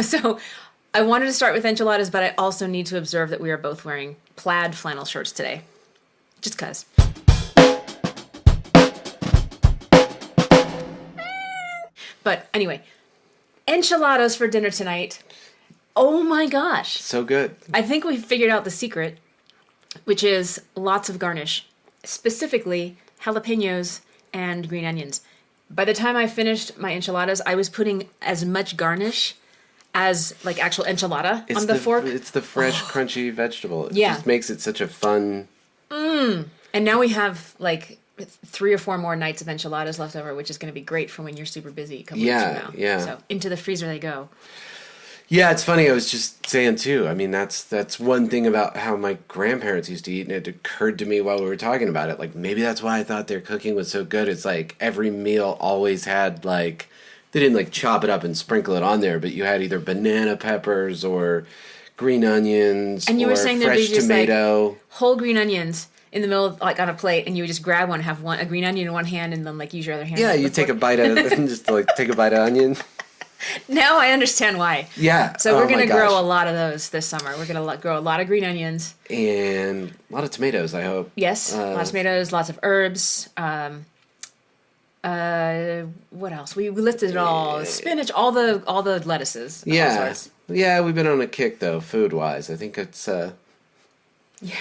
So I wanted to start with enchiladas, but I also need to observe that we are both wearing plaid flannel shirts today. Just 'cause. But anyway, enchiladas for dinner tonight. Oh my gosh. So good. I think we figured out the secret, which is lots of garnish, specifically jalapenos and green onions. By the time I finished my enchiladas, I was putting as much garnish as like actual enchilada on the fork. It's the fresh, crunchy vegetable. It Yeah. just makes it such a fun... And now we have like 3 or 4 more nights of enchiladas left over, which is going to be great for when you're super busy a couple weeks from now. Yeah. So into the freezer they go. Yeah, it's funny. I was just saying, too. I mean, that's one thing about how my grandparents used to eat, and it occurred to me while we were talking about it. Like, maybe that's why I thought their cooking was so good. It's like every meal always had, like... They didn't, like, chop it up and sprinkle it on there, but you had either banana peppers or green onions And you or were saying there'd be fresh just, tomato. like, whole green onions in the middle of, like, on a plate, and you would just grab one, have a green onion in one hand, and then, like, use your other hand. Yeah, you take a bite of just, like, take a bite of onion. Now I understand why. Yeah. So we're going to my grow gosh. a lot of those this summer. We're going to grow a lot of green onions. And a lot of tomatoes, I hope. Yes, lots of tomatoes, lots of herbs. What else? We listed it all. Spinach, all the lettuces. All Yeah. sorts. Yeah, we've been on a kick, though, food-wise. I think it's... Yeah.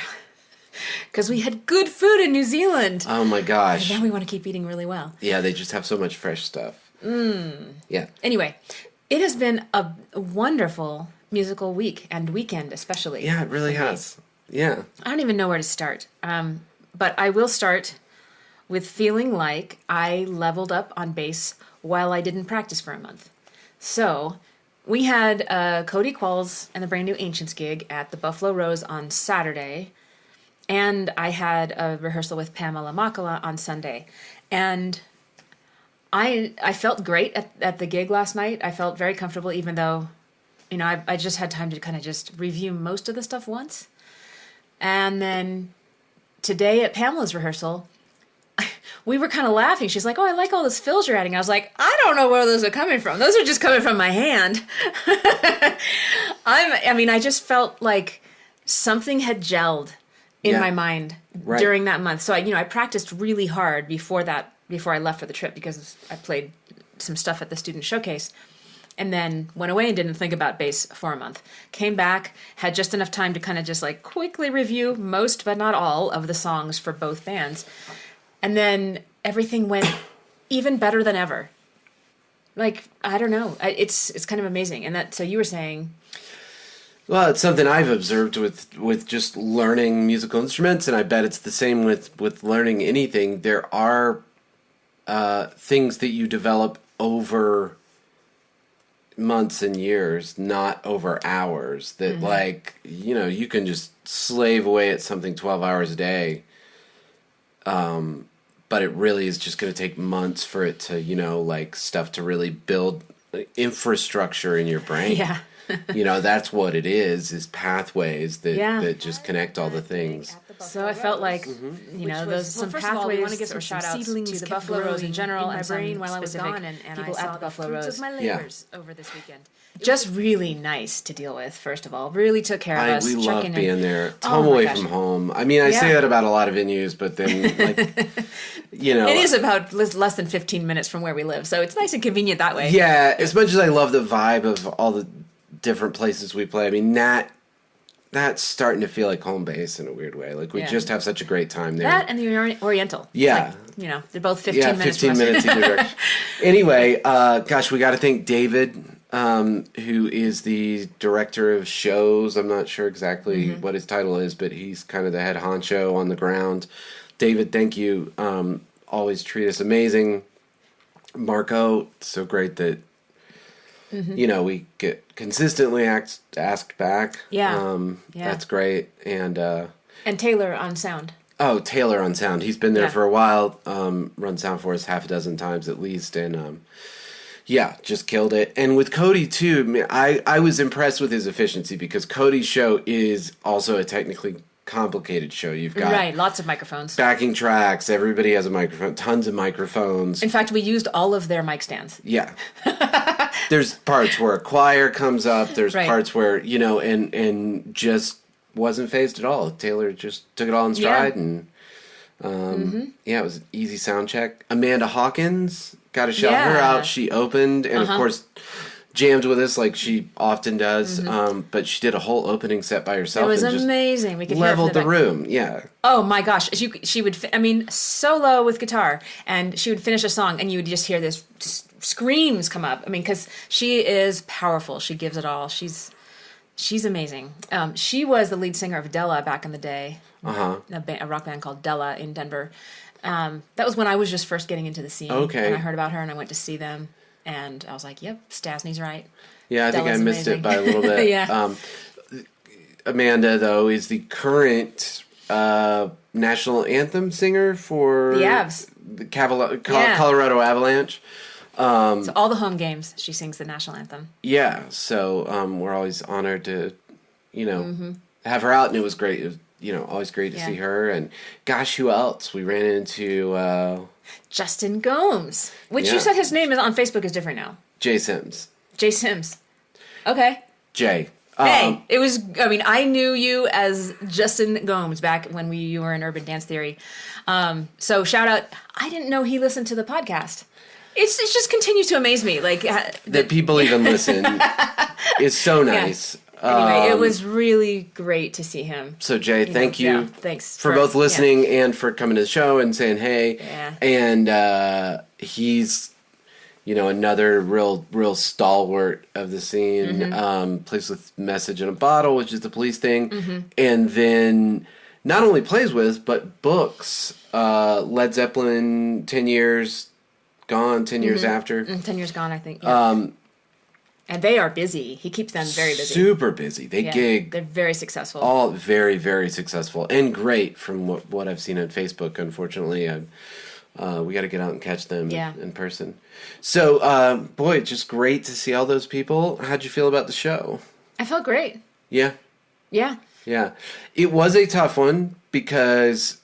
Because we had good food in New Zealand. Oh, my gosh. And now we want to keep eating really well. Yeah, they just have so much fresh stuff. Yeah. Anyway, it has been a wonderful musical week and weekend especially. Yeah, it really for me. has. Yeah. I don't even know where to start. But I will start with feeling like I leveled up on bass while I didn't practice for a month. So we had Cody Qualls and the Brand New Ancients gig at the Buffalo Rose on Saturday. And I had a rehearsal with Pamela Makala on Sunday. And I felt great at the gig last night. I felt very comfortable, even though, you know, I just had time to kind of just review most of the stuff once. And then today at Pamela's rehearsal, we were kind of laughing. She's like, "Oh, I like all those fills you're adding." I was like, "I don't know where those are coming from. Those are just coming from my hand." I just felt like something had gelled in my mind during that month. So I practiced really hard before I left for the trip because I played some stuff at the student showcase. And then went away and didn't think about bass for a month. Came back, had just enough time to kind of just like quickly review most, but not all, of the songs for both bands. And then everything went even better than ever. Like, I don't know. It's kind of amazing. And so you were saying... Well, it's something I've observed with just learning musical instruments, and I bet it's the same with learning anything. There are things that you develop over months and years, not over hours, that like, you know, you can just slave away at something 12 hours a day. But it really is just going to take months for it to, you know, like stuff to really build infrastructure in your brain. Yeah. You know, that's what it is pathways that just connect all the things. So I felt like, you know, those some pathways. We want to give some shout shout outs outs to the Buffalo Rose in general, in my and brain some while I was specific gone, and people I at saw the the Buffalo fruits Rose. of my labors over this weekend. Just really nice to deal with. First of all, really took care of us. We love checking in. being there. It's Oh home my away gosh. from home. I mean, I say Yeah. that about a lot of venues, but then, like, you know. It is about less than 15 minutes from where we live, so it's nice and convenient that way. Yeah, as much as I love the vibe of all the different places we play, I mean, that's starting to feel like home base in a weird way. Like, we Yeah. just have such a great time there. That and the Oriental. Yeah. Like, you know, they're both 15 Yeah, minutes 15 from us. minutes either direction. Anyway, gosh, we got to thank David, who is the director of shows. I'm not sure exactly what his title is, but he's kind of the head honcho on the ground. David, thank you. Always treat us amazing. Marco, so great that, you know, we get consistently asked back. Yeah. Yeah. That's great. And And Taylor on sound. oh, Taylor on sound. He's been there Yeah. for a while. Run sound for us half a dozen times at least. And yeah, just killed it. And with Cody too, I was impressed with his efficiency because Cody's show is also a technically complicated show. You've got Right, lots of microphones. backing tracks. Everybody has a microphone. Tons of microphones. In fact, we used all of their mic stands. Yeah. there's parts where a choir comes up. There's Right. parts where, and just wasn't phased at all. Taylor just took it all in stride. And, it was an easy sound check. Amanda Hawkins, got to shout her Yeah. out. She opened and, of course, jammed with us like she often does. But she did a whole opening set by herself. It was and just amazing. We could leveled hear the it from the back. room. Yeah. Oh my gosh, she would. Solo with guitar, and she would finish a song, and you would just hear this screams come up. I mean, because she is powerful. She gives it all. She's amazing. She was the lead singer of Della back in the day. A rock band called Della in Denver. That was when I was just first getting into the scene. Okay. And I heard about her, and I went to see them, and I was like, "Yep, Stasny's right." Yeah, I think I Della's missed amazing. it by a little bit. Yeah. Amanda, though, is the current national anthem singer for The Avs. the Yeah. Colorado Avalanche. So all the home games, she sings the national anthem. Yeah, so we're always honored to, have her out, and it was great. It was, always great to Yeah. see her. And gosh, who else? We ran into Justin Gomes, which Yeah. you said his name is on Facebook is different now. Jay Sims. Jay Sims. Okay. Jay. Hey, it was. I mean, I knew you as Justin Gomes back when you were in Urban Dance Theory. So shout out. I didn't know he listened to the podcast. It just continues to amaze me. Like That people even listen is so nice. Anyway, it was really great to see him. So Jay, thank you. Yeah, thanks for both listening and for coming to the show and saying hey. Yeah. And he's, another real stalwart of the scene. Plays with Message in a Bottle, which is the police thing, and then not only plays with but books. Led Zeppelin, 10 years gone, 10 years after. 10 years gone, I think. Yeah. And they are busy. He keeps them very busy. Super busy. They gig. They're very successful. All very, very successful and great from what I've seen on Facebook. Unfortunately, we got to get out and catch them in person. So, boy, just great to see all those people. How'd you feel about the show? I felt great. Yeah. Yeah. Yeah. It was a tough one because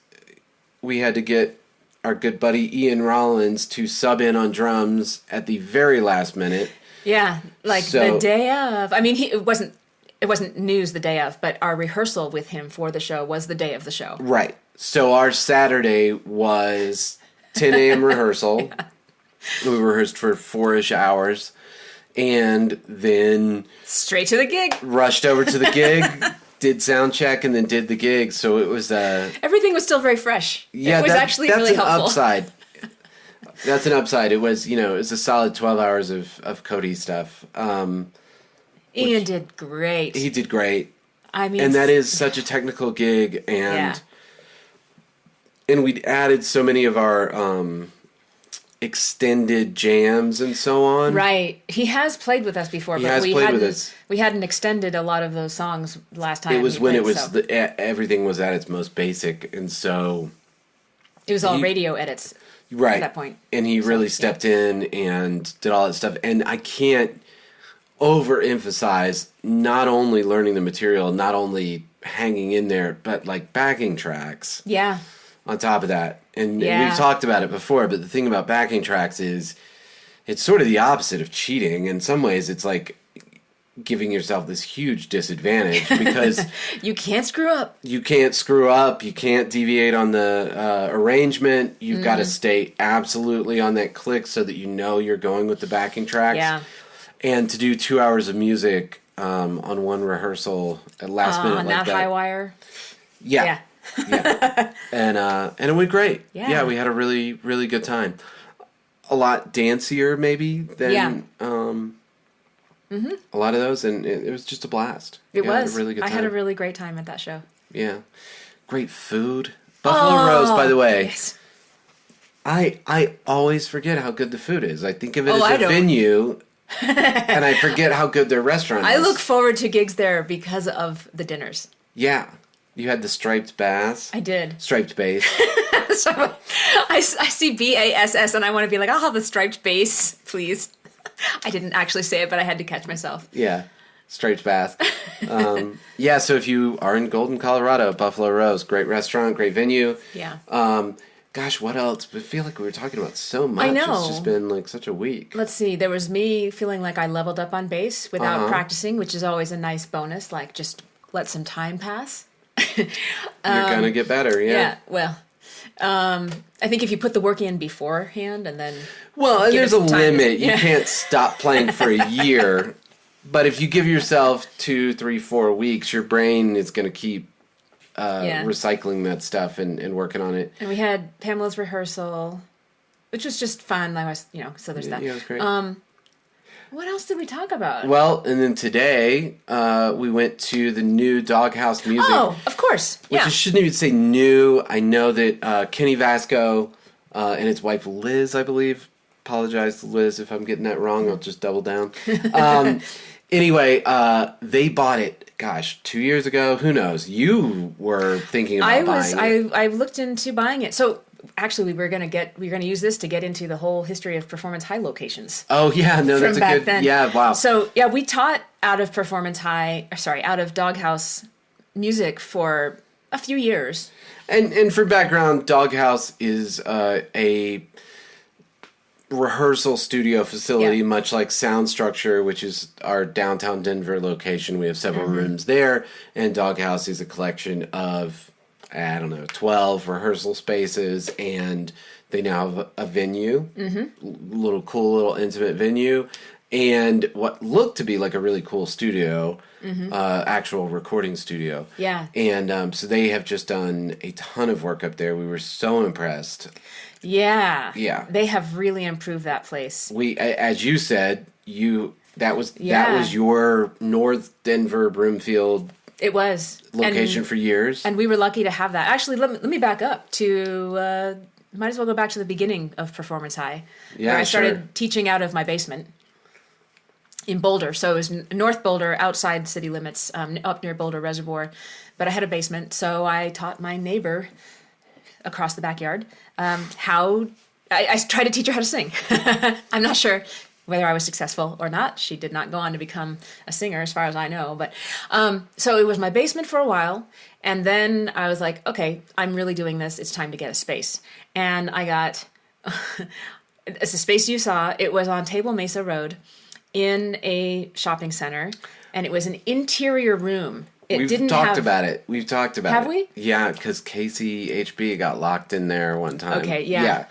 we had to get our good buddy Ian Rollins to sub in on drums at the very last minute. Yeah, like So- the day of. I mean, it wasn't news the day of, but our rehearsal with him for the show was the day of the show. Right. So our Saturday was 10 a.m. rehearsal. We rehearsed for 4-ish hours and then Straight to the gig. rushed over to the gig, did sound check, and then did the gig. So it was Everything was still very fresh. yeah, it was actually that's really an helpful. upside. That's an upside. It was, it was a solid 12 hours of Cody stuff. Ian did great. He did great. I mean, And that is such a technical gig, and we'd added so many of our extended jams and so on. right. He has played with us before, He but has we played hadn't. with us. We hadn't extended a lot of those songs last time. It was he when played, it was so everything was at its most basic, and so it was all he- radio edits right at that point. and he really stepped in and did all that stuff. And I can't overemphasize not only learning the material, not only hanging in there, but like backing tracks Yeah. on top of that. And Yeah. we've talked about it before, but the thing about backing tracks is it's sort of the opposite of cheating. In some ways, it's like giving yourself this huge disadvantage because You can't screw up. you can't screw up, you can't deviate on the arrangement. You've got to stay absolutely on that click so that you know you're going with the backing tracks. Yeah. And to do 2 hours of music on one rehearsal at last minute On like that high wire. yeah. Yeah. And it went great. Yeah. We had a really, really good time. A lot dancier maybe than a lot of those, and it was just a blast. It Yeah, was. a really good I time. had a really great time at that show. Yeah. Great food. Buffalo Rose, by the way. Yes. I always forget how good the food is. I think of it Oh, I as a don't. venue, and I forget how good their restaurant is. I look forward to gigs there because of the dinners. Yeah. You had the striped bass. I did. Striped bass. So I see BASS and I want to be like, I'll have the striped bass, please. I didn't actually say it, but I had to catch myself. Yeah. Striped bass. Yeah, so if you are in Golden, Colorado, Buffalo Rose, great restaurant, great venue. Yeah. Gosh, what else? I feel like we were talking about so much. I know. It's just been like such a week. Let's see. There was me feeling like I leveled up on bass without practicing, which is always a nice bonus. Like, just let some time pass. You're gonna get better, yeah. Yeah, well, I think if you put the work in beforehand and then... Well, and there's a limit. You Yeah. can't stop playing for a year. But if you give yourself 2, 3, 4 weeks, your brain is going to keep recycling that stuff and working on it. And we had Pamela's rehearsal, which was just fun. I was, so there's that. Yeah, it was great. What else did we talk about? Well, and then today we went to the new Doghouse Music. Oh, of course. Which Yeah. I shouldn't even say new. I know that Kenny Vasco and his wife Liz, I believe. Apologize, Liz, if I'm getting that wrong. I'll just double down. Anyway, they bought it, 2 years ago. Who knows? You were thinking about buying it. I looked into buying it. So actually, we were gonna use this to get into the whole history of Performance High locations. Oh yeah, no, that's from a back good. then. Yeah, wow. So yeah, we taught out of out of Doghouse Music for a few years. And for background, Doghouse is a rehearsal studio facility, much like Sound Structure, which is our downtown Denver location. We have several rooms there, and Doghouse is a collection of 12 rehearsal spaces, and they now have a venue, little intimate venue, and what looked to be like a really cool studio, actual recording studio. Yeah. And so they have just done a ton of work up there. We were so impressed. Yeah. Yeah. They have really improved that place. We, as you said, that was your North Denver Broomfield It was location for years. And we were lucky to have that. Actually, let me back up to might as well go back to the beginning of Performance High. Yeah, where I started sure. teaching out of my basement in Boulder. So it was North Boulder, outside city limits, up near Boulder Reservoir. But I had a basement, so I taught my neighbor across the backyard how I tried to teach her how to sing. I'm not sure whether I was successful or not. She did not go on to become a singer, as far as I know. But so it was my basement for a while, and then I was like, okay, I'm really doing this. It's time to get a space, and I got it's the space you saw. It was on Table Mesa Road, in a shopping center, and it was an interior room. We've talked about it. We've talked about it. Have we? Yeah, because Casey HB got locked in there one time. Okay, yeah.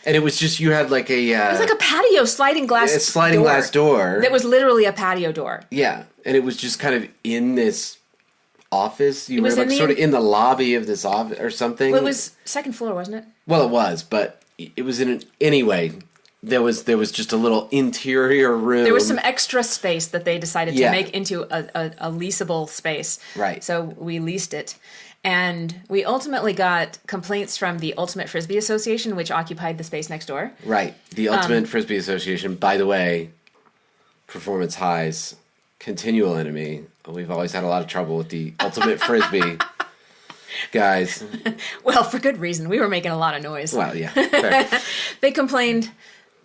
And it was just, you had like a... it was like a patio sliding glass glass door. That was literally a patio door. Yeah, and it was just kind of in this office. You were was like in sort of in the lobby of this office or something. Well, it was second floor, wasn't it? Well, it was, but it was in an... Anyway, there was just a little interior room. There was some extra space that they decided to Yeah. make into a leasable space. Right. So we leased it. And we ultimately got complaints from the Ultimate Frisbee Association, which occupied the space next door. Right. The Ultimate Frisbee Association, by the way, Performance High's continual enemy. We've always had a lot of trouble with the Ultimate Frisbee guys. Well, for good reason. We were making a lot of noise. Well, yeah. Fair. They complained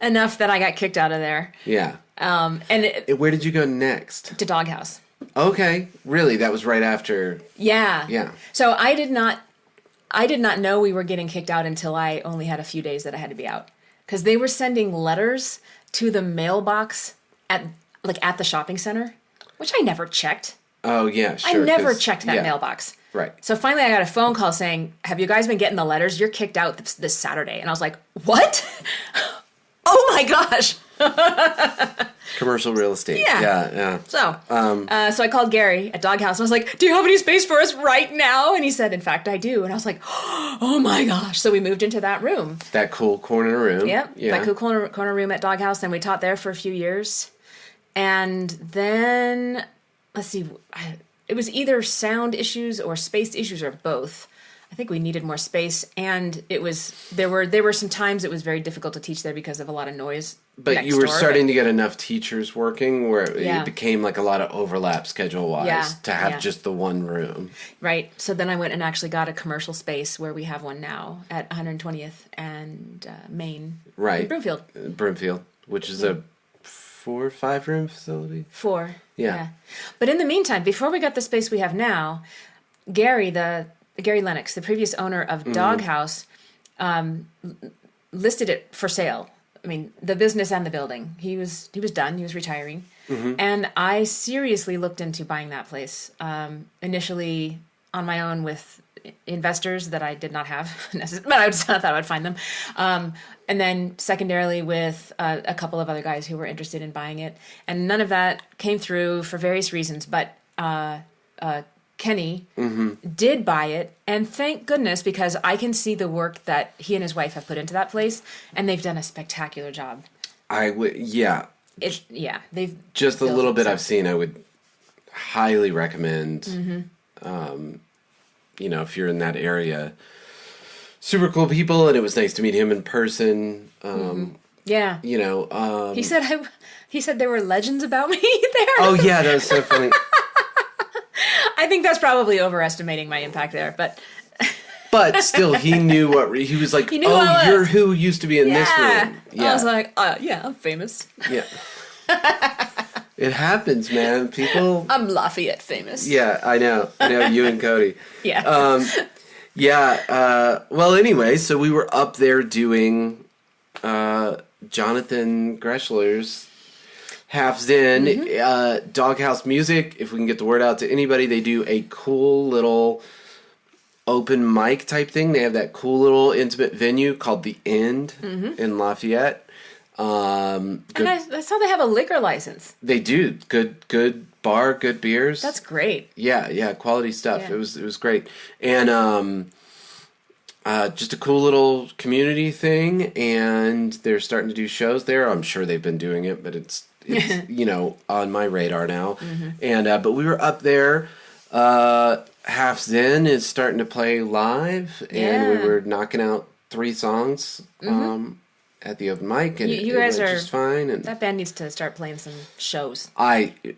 enough that I got kicked out of there. Yeah. And Where did you go next? to Doghouse. Okay. Really? That was right after. Yeah. Yeah. So I did not know we were getting kicked out until I only had a few days that I had to be out. Because they were sending letters to the mailbox at the shopping center, which I never checked. Oh, yeah, sure. I never checked that yeah. mailbox. Right. So finally I got a phone call saying, have you guys been getting the letters? You're kicked out this Saturday. And I was like, what? Oh my gosh. Commercial real estate. Yeah. Yeah. So I called Gary at Doghouse and I was like, do you have any space for us right now? And he said, in fact, I do. And I was like, oh my gosh. So we moved into that room. That cool corner room. Yep. Yeah. That cool corner room at Doghouse. And we taught there for a few years. And then, let's see, it was either sound issues or space issues or both. I think we needed more space, and there were some times it was very difficult to teach there because of a lot of noise. But you were starting to get enough teachers working where it became like a lot of overlap schedule-wise to have just the one room. Right. So then I went and actually got a commercial space where we have one now at 120th and Main. Right. In Broomfield. Broomfield, which is a 4 or 5 room facility. 4. Yeah. But in the meantime, before we got the space we have now, Gary Lennox, the previous owner of Doghouse, listed it for sale. I mean, the business and the building. He was done. He was retiring. And I seriously looked into buying that place. Initially on my own with investors that I did not have, but I thought I would find them. And then secondarily with a couple of other guys who were interested in buying it. And none of that came through for various reasons. But Kenny did buy it, and thank goodness, because I can see the work that he and his wife have put into that place, and they've done a spectacular job. They've just a little bit I've seen. I would highly recommend. If you're in that area, super cool people, and it was nice to meet him in person. Yeah, he said there were legends about me there. Oh yeah, that was so funny. I think that's probably overestimating my impact there, but still, he knew what he was like. Oh, you're who used to be in this room. Yeah, I was like, I'm famous. Yeah, it happens, man. People. I'm Lafayette famous. Yeah, I know. You and Cody. Yeah. Well, anyway, so we were up there doing Jonathan Greschler's Half Zen, Doghouse Music. If we can get the word out to anybody, they do a cool little open mic type thing. They have that cool little intimate venue called The End in Lafayette. And I saw they have a liquor license. They do. Good bar, good beers. That's great. Yeah, quality stuff. Yeah. It was great. And just a cool little community thing, and they're starting to do shows there. I'm sure they've been doing it, but it's on my radar now. And but we were up there. Half Zen is starting to play live, and we were knocking out 3 songs at the open mic, and you guys went are just fine. And that band needs to start playing some shows. It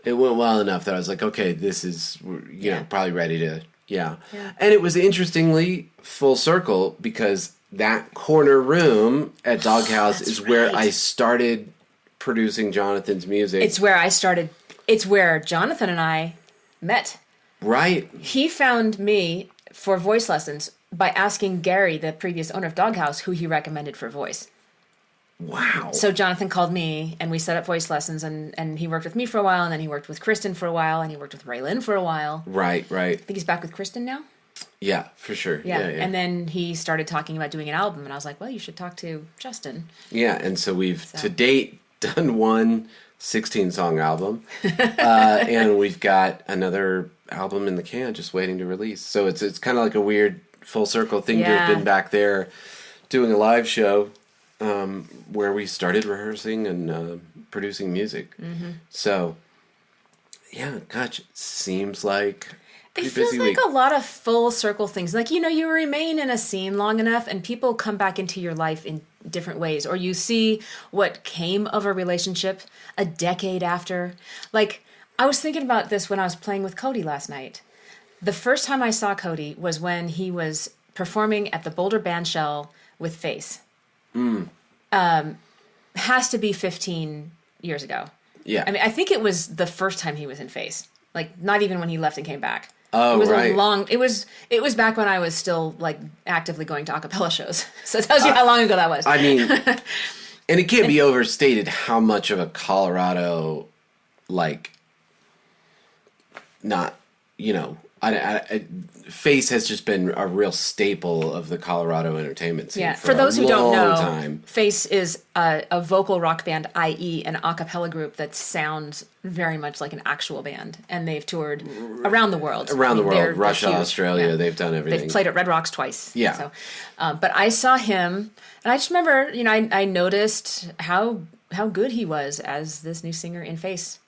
went well enough that I was like, okay, this is probably ready to. Yeah. And it was interestingly full circle, because that corner room at Doghouse is where I started producing Jonathan's music. It's where Jonathan and I met. Right. He found me for voice lessons by asking Gary, the previous owner of Doghouse, who he recommended for voice. Wow. So Jonathan called me, and we set up voice lessons, and he worked with me for a while, and then he worked with Kristen for a while, and he worked with Raylan for a while. Right. I think he's back with Kristen now. Yeah, for sure. Yeah. And then he started talking about doing an album, and I was like, well, you should talk to Justin. Yeah, and so we've to date done one 16-song album, and we've got another album in the can just waiting to release. So it's kind of like a weird full circle thing to have been back there doing a live show where we started rehearsing and producing music. So, yeah, gosh, it seems like it feels like a lot of full circle things. Like, you remain in a scene long enough and people come back into your life in different ways. Or you see what came of a relationship a decade after. Like, I was thinking about this when I was playing with Cody last night. The first time I saw Cody was when he was performing at the Boulder Bandshell with Face. Has to be 15 years ago. Yeah. I mean, I think it was the first time he was in Face. Like, not even when he left and came back. Oh, it was right. It was back when I was still, like, actively going to a cappella shows. So it tells you how long ago that was. I mean, and it can't be overstated how much of a Colorado, like, not, Face has just been a real staple of the Colorado entertainment scene. Yeah, for those who don't know, time. Face is a vocal rock band, i.e. an a cappella group that sounds very much like an actual band. And they've toured around the world. Russia, huge. Australia, they've done everything. They've played at Red Rocks twice. Yeah. So, but I saw him, and I just remember, I noticed how good he was as this new singer in Face.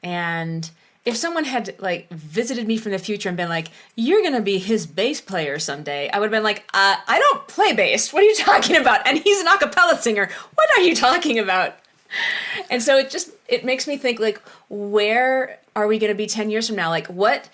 And if someone had, like, visited me from the future and been like, you're going to be his bass player someday, I would have been like, I don't play bass. What are you talking about? And he's an a cappella singer. What are you talking about? And so it makes me think, like, where are we going to be 10 years from now? Like, what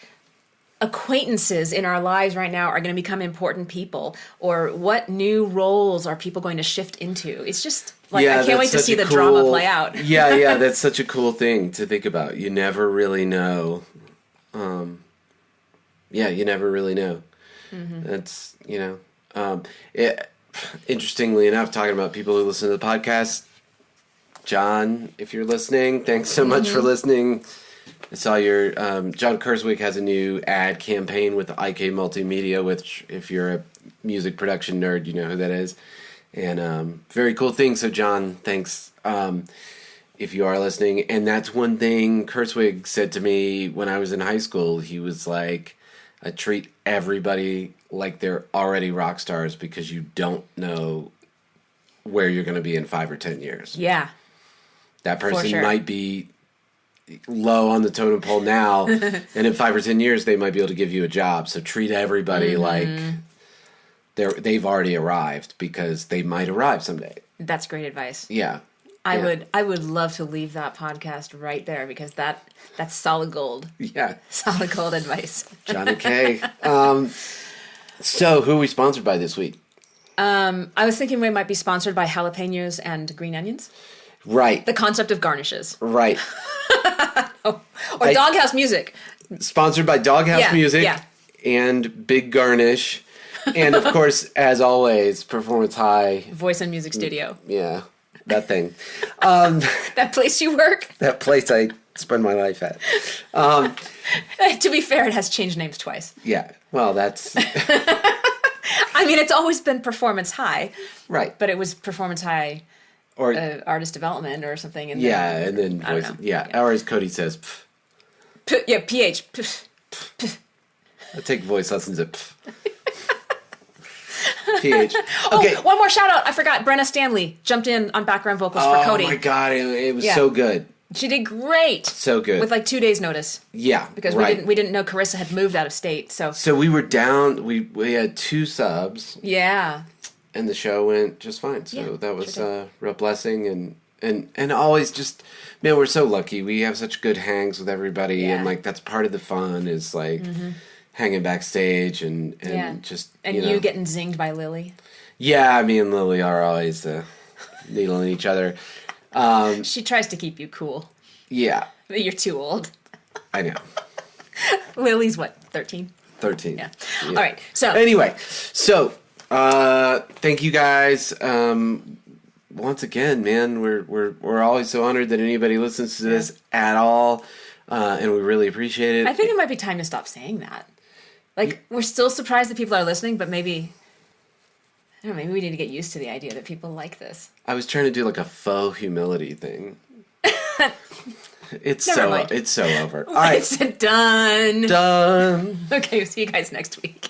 acquaintances in our lives right now are going to become important people? Or what new roles are people going to shift into? It's just... Like, I can't wait to see the drama play out. Yeah, that's such a cool thing to think about. You never really know. You never really know. That's, Interestingly enough, talking about people who listen to the podcast, John, if you're listening, thanks so much for listening. I saw your John Kurzweig has a new ad campaign with IK Multimedia, which if you're a music production nerd, you know who that is. And very cool thing. So John, thanks if you are listening. And that's one thing Kurzweig said to me when I was in high school. He was like, I treat everybody like they're already rock stars because you don't know where you're going to be in 5 or 10 years. Yeah. That person sure. might be low on the totem pole now, and in 5 or 10 years they might be able to give you a job. So treat everybody like they've already arrived, because they might arrive someday. That's great advice. Yeah. I would love to leave that podcast right there, because that's solid gold. Yeah. Solid gold advice. Johnny K. So who are we sponsored by this week? I was thinking we might be sponsored by jalapenos and green onions. Right. The concept of garnishes. Right. Or Doghouse Music. Sponsored by Doghouse Music and Big Garnish. And of course, as always, Performance High. Voice and Music Studio. Yeah, that thing. That place you work? That place I spend my life at. To be fair, it has changed names twice. Yeah, well, that's... I mean, it's always been Performance High. Right. But it was Performance High or Artist Development or something. And then I don't voice... know. Yeah, or as Cody says, pff. PH. I take voice lessons at pff. PH. Okay. Oh, one more shout out. I forgot. Brenna Stanley jumped in on background vocals for Cody. Oh my God, it was so good. She did great. So good. With like 2 days notice. Yeah. Because right. we didn't know Carissa had moved out of state. So we were down, we had 2 subs. Yeah. And the show went just fine. So that was a real blessing, and always just, man, we're so lucky. We have such good hangs with everybody, and like that's part of the fun is like hanging backstage and just you getting zinged by Lily. Yeah, me and Lily are always needling each other. She tries to keep you cool. Yeah. But you're too old. I know. Lily's what, 13? 13. Yeah. All right. So anyway, thank you guys. Once again, man, we're always so honored that anybody listens to this at all, and we really appreciate it. I think it might be time to stop saying that. Like, we're still surprised that people are listening, but maybe we need to get used to the idea that people like this. I was trying to do like a faux humility thing. It's Never mind. It's so over. All right, it's done. Done. Okay, see you guys next week.